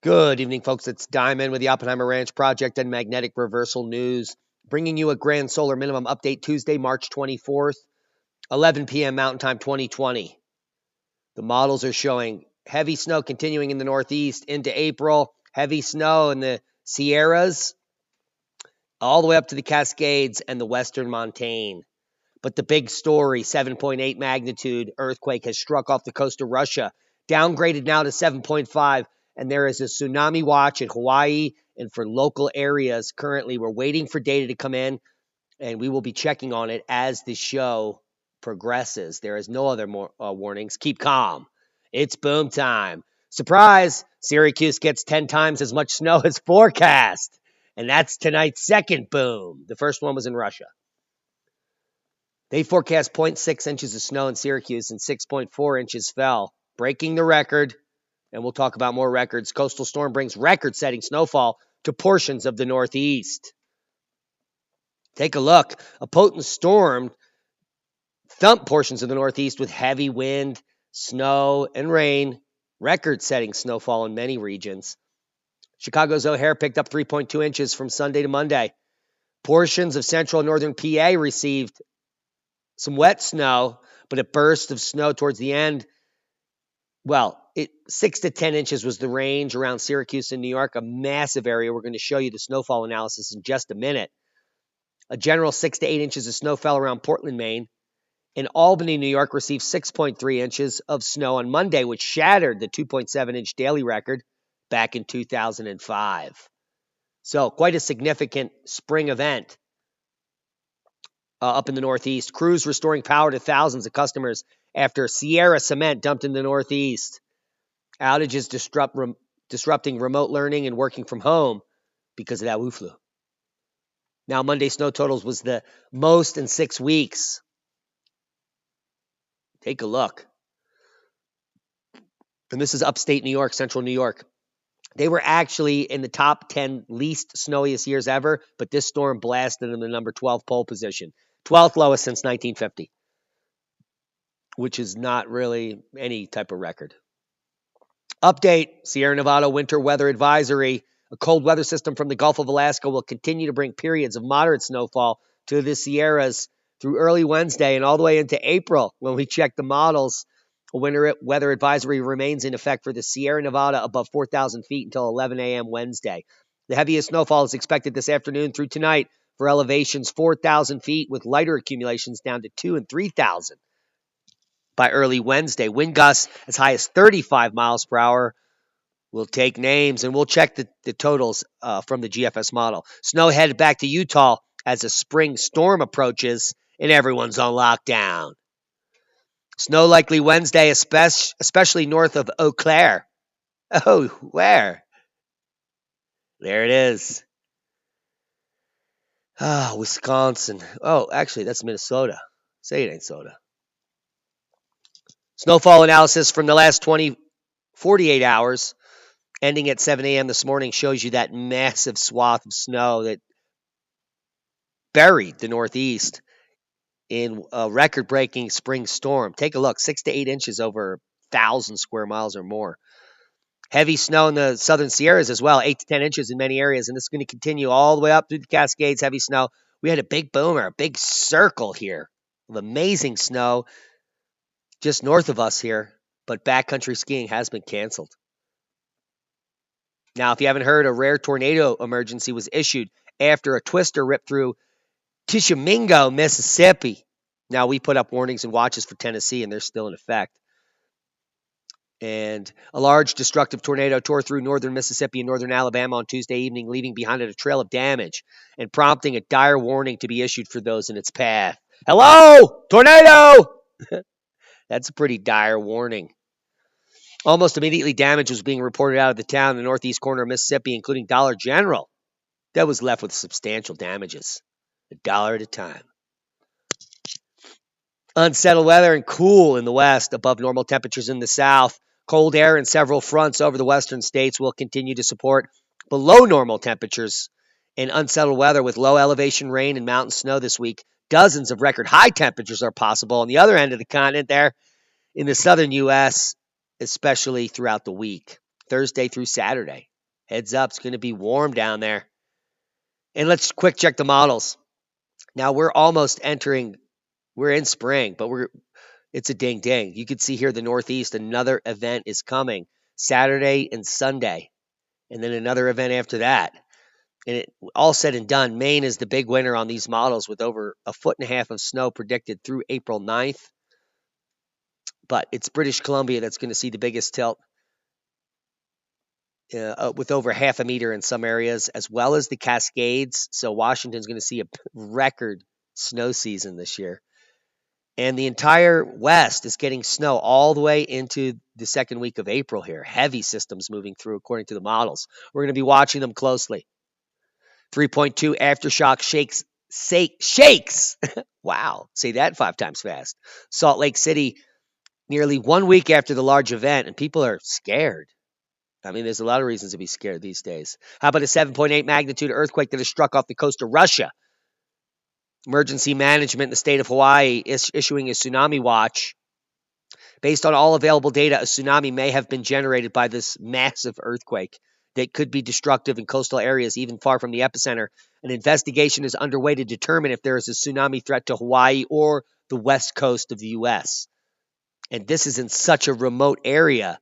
Good evening, folks. It's Diamond with the Oppenheimer Ranch Project and Magnetic Reversal News, bringing you a grand solar minimum update Tuesday, March 24th, 11 p.m. Mountain Time 2020. The models are showing heavy snow continuing in the Northeast into April, heavy snow in the Sierras, all the way up to the Cascades and the Western Montane. But the big story, 7.8 magnitude earthquake has struck off the coast of Russia, downgraded now to 7.5, and there is a tsunami watch in Hawaii and for local areas. Currently, we're waiting for data to come in, and we will be checking on it as the show progresses. There is no other more warnings. Keep calm. It's boom time. Surprise! Syracuse gets 10 times as much snow as forecast, and that's tonight's second boom. The first one was in Russia. They forecast 0.6 inches of snow in Syracuse and 6.4 inches fell, breaking the record. And we'll talk about more records. Coastal storm brings record-setting snowfall to portions of the Northeast. Take a look. A potent storm thumped portions of the Northeast with heavy wind, snow, and rain. Record-setting snowfall in many regions. Chicago's O'Hare picked up 3.2 inches from Sunday to Monday. Portions of central and northern PA received some wet snow, but a burst of snow towards the end. Well, 6 to 10 inches was the range around Syracuse and New York, a massive area. We're going to show you the snowfall analysis in just a minute. A general 6 to 8 inches of snow fell around Portland, Maine. And Albany, New York received 6.3 inches of snow on Monday, which shattered the 2.7-inch daily record back in 2005. So quite a significant spring event up in the Northeast. Crews restoring power to thousands of customers after Sierra cement dumped in the Northeast. Outages disrupting remote learning and working from home because of that Wu-flu. Now, Monday snow totals was the most in 6 weeks. Take a look. And this is upstate New York, central New York. They were actually in the top 10 least snowiest years ever, but this storm blasted them in the number 12 pole position. 12th lowest since 1950, which is not really any type of record. Update, Sierra Nevada winter weather advisory. A cold weather system from the Gulf of Alaska will continue to bring periods of moderate snowfall to the Sierras through early Wednesday and all the way into April. When we check the models, a winter weather advisory remains in effect for the Sierra Nevada above 4,000 feet until 11 a.m. Wednesday. The heaviest snowfall is expected this afternoon through tonight for elevations 4,000 feet with lighter accumulations down to 2,000 and 3,000. By early Wednesday, wind gusts as high as 35 miles per hour. We'll take names, and we'll check the totals from the GFS model. Snow headed back to Utah as a spring storm approaches, and everyone's on lockdown. Snow likely Wednesday, especially north of Eau Claire. Oh, where? There it is. Wisconsin. Oh, actually, that's Minnesota. Say it ain't soda. Snowfall analysis from the last 48 hours, ending at 7 a.m. this morning, shows you that massive swath of snow that buried the Northeast in a record-breaking spring storm. Take a look, 6 to 8 inches over 1,000 square miles or more. Heavy snow in the southern Sierras as well, 8 to 10 inches in many areas, and this is going to continue all the way up through the Cascades, heavy snow. We had a big boomer, a big circle here of amazing snow just north of us here, but backcountry skiing has been canceled. Now, if you haven't heard, a rare tornado emergency was issued after a twister ripped through Tishomingo, Mississippi. Now, we put up warnings and watches for Tennessee, and they're still in effect. And a large destructive tornado tore through northern Mississippi and northern Alabama on Tuesday evening, leaving behind it a trail of damage and prompting a dire warning to be issued for those in its path. Hello, tornado! That's a pretty dire warning. Almost immediately, damage was being reported out of the town in the northeast corner of Mississippi, including Dollar General. That was left with substantial damages, $1 at a time. Unsettled weather and cool in the west, above normal temperatures in the south. Cold air and several fronts over the western states will continue to support below normal temperatures and unsettled weather with low elevation rain and mountain snow this week. Dozens of record high temperatures are possible on the other end of the continent there in the southern U.S., especially throughout the week, Thursday through Saturday. Heads up, it's going to be warm down there. And let's quick check the models. Now we're almost entering, we're in spring, but it's a ding ding. You can see here the Northeast, another event is coming Saturday and Sunday, and then another event after that. And all said and done, Maine is the big winner on these models with over 1.5 feet of snow predicted through April 9th. But it's British Columbia that's going to see the biggest tilt with over 0.5 meters in some areas, as well as the Cascades. So Washington's going to see a record snow season this year. And the entire West is getting snow all the way into the second week of April here. Heavy systems moving through according to the models. We're going to be watching them closely. 3.2 aftershock shakes. Wow. Say that 5 times fast. Salt Lake City, nearly 1 week after the large event, and people are scared. I mean, there's a lot of reasons to be scared these days. How about a 7.8 magnitude earthquake that has struck off the coast of Russia? Emergency management in the state of Hawaii is issuing a tsunami watch. Based on all available data, a tsunami may have been generated by this massive earthquake that could be destructive in coastal areas even far from the epicenter. An investigation is underway to determine if there is a tsunami threat to Hawaii or the west coast of the U.S. And this is in such a remote area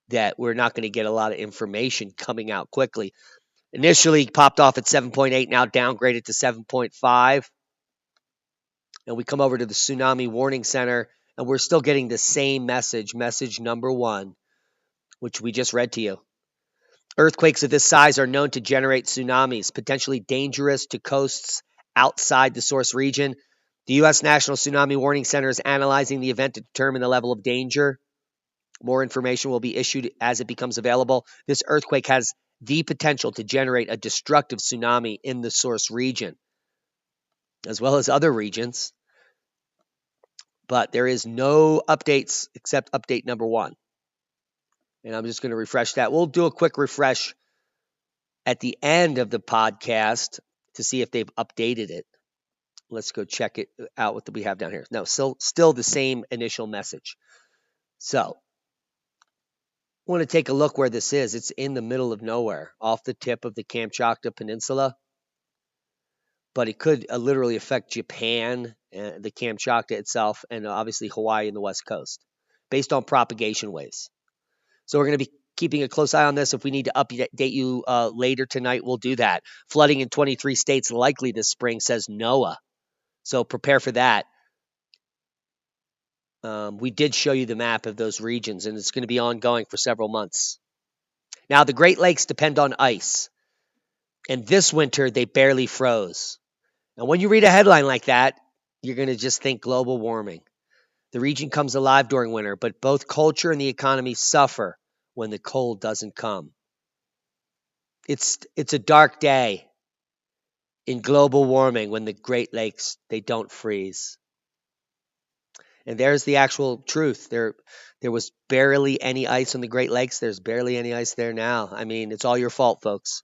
that we're not going to get a lot of information coming out quickly. Initially popped off at 7.8, now downgraded to 7.5. And we come over to the Tsunami Warning Center, and we're still getting the same message number 1, which we just read to you. Earthquakes of this size are known to generate tsunamis, potentially dangerous to coasts outside the source region. The U.S. National Tsunami Warning Center is analyzing the event to determine the level of danger. More information will be issued as it becomes available. This earthquake has the potential to generate a destructive tsunami in the source region, as well as other regions. But there is no updates except update number 1. And I'm just going to refresh that. We'll do a quick refresh at the end of the podcast to see if they've updated it. Let's go check it out, what we have down here. No, still the same initial message. So, I want to take a look where this is. It's in the middle of nowhere, off the tip of the Kamchatka Peninsula. But it could literally affect Japan, the Kamchatka itself, and obviously Hawaii and the West Coast, based on propagation waves. So we're going to be keeping a close eye on this. If we need to update you later tonight, we'll do that. Flooding in 23 states likely this spring, says NOAA. So prepare for that. We did show you the map of those regions, and it's going to be ongoing for several months. Now, the Great Lakes depend on ice. And this winter, they barely froze. And when you read a headline like that, you're going to just think global warming. The region comes alive during winter, but both culture and the economy suffer when the cold doesn't come. It's a dark day in global warming when the Great Lakes, they don't freeze. And there's the actual truth. There was barely any ice on the Great Lakes. There's barely any ice there now. I mean, it's all your fault, folks.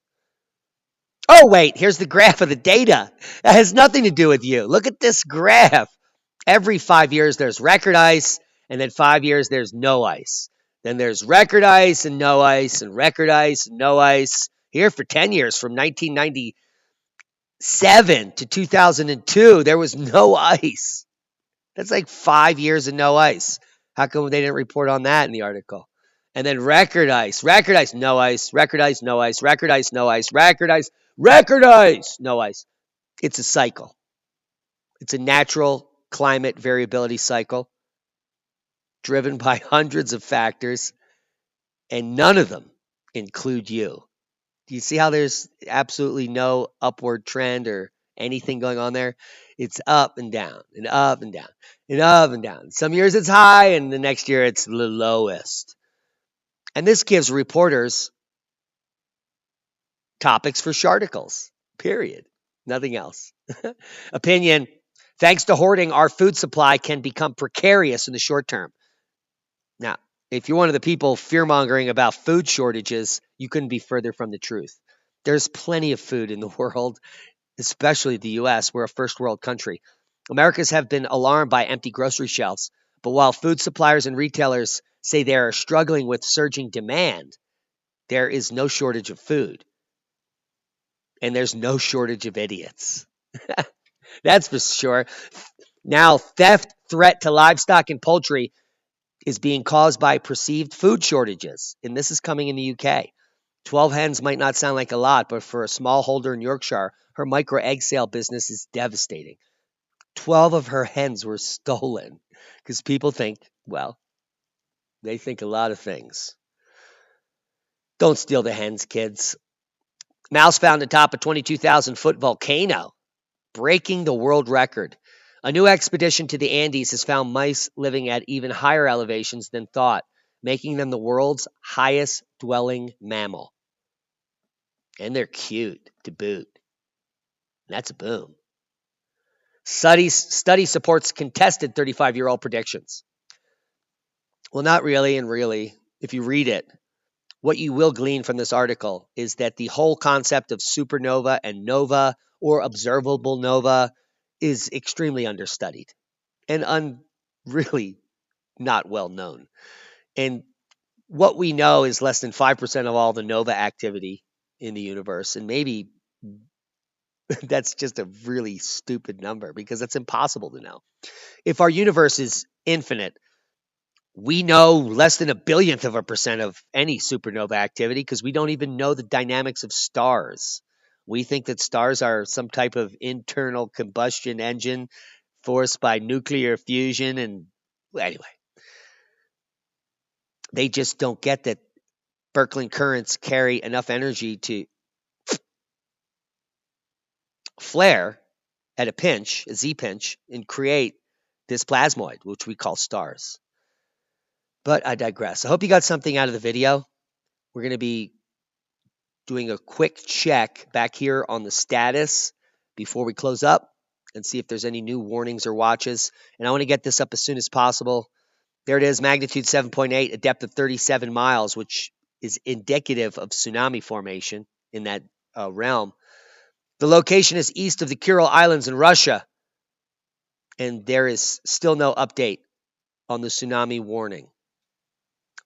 Oh, wait, here's the graph of the data. That has nothing to do with you. Look at this graph. Every 5 years, there's record ice, and then 5 years, there's no ice. Then there's record ice and no ice, and record ice and no ice. Here for 10 years, from 1997 to 2002, there was no ice. That's like 5 years of no ice. How come they didn't report on that in the article? And then record ice, no ice, record ice, no ice, record ice, no ice, record ice, no ice. It's a cycle. It's a natural climate variability cycle driven by hundreds of factors, and none of them include you. Do you see how there's absolutely no upward trend or anything going on there? It's up and down and up and down and up and down. Some years it's high, and the next year it's the lowest. And this gives reporters topics for sharticles, period. Nothing else. Opinion. Thanks to hoarding, our food supply can become precarious in the short term. Now, if you're one of the people fear-mongering about food shortages, you couldn't be further from the truth. There's plenty of food in the world, especially the U.S. We're a first world country. Americans have been alarmed by empty grocery shelves, but while food suppliers and retailers say they are struggling with surging demand, there is no shortage of food, and there's no shortage of idiots. That's for sure. Now, theft, threat to livestock and poultry is being caused by perceived food shortages, and this is coming in the UK. 12 hens might not sound like a lot, but for a smallholder in Yorkshire, her micro egg sale business is devastating. 12 of her hens were stolen because people think, well, they think a lot of things. Don't steal the hens, kids. Mouse found atop a 22,000-foot volcano, breaking the world record. A new expedition to the Andes has found mice living at even higher elevations than thought, making them the world's highest dwelling mammal. And they're cute to boot. That's a boom. Study supports contested 35-year-old predictions. Well, not really, and really, if you read it, what you will glean from this article is that the whole concept of supernova and nova or observable nova is extremely understudied and really not well known. And what we know is less than 5% of all the nova activity in the universe. And maybe that's just a really stupid number because it's impossible to know. If our universe is infinite, we know less than 1/1000% of any supernova activity because we don't even know the dynamics of stars. We think that stars are some type of internal combustion engine forced by nuclear fusion. And anyway, they just don't get that Birkeland currents carry enough energy to flare at a pinch, a Z pinch, and create this plasmoid, which we call stars. But I digress. I hope you got something out of the video. We're going to be doing a quick check back here on the status before we close up and see if there's any new warnings or watches. And I want to get this up as soon as possible. There it is, magnitude 7.8, a depth of 37 miles, which is indicative of tsunami formation in that realm. The location is east of the Kuril Islands in Russia, and there is still no update on the tsunami warning.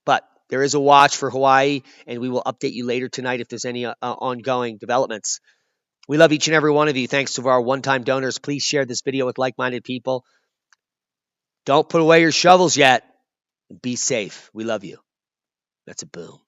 But there is a watch for Hawaii, and we will update you later tonight if there's any ongoing developments. We love each and every one of you. Thanks to our one-time donors. Please share this video with like-minded people. Don't put away your shovels yet. Be safe. We love you. That's a boom.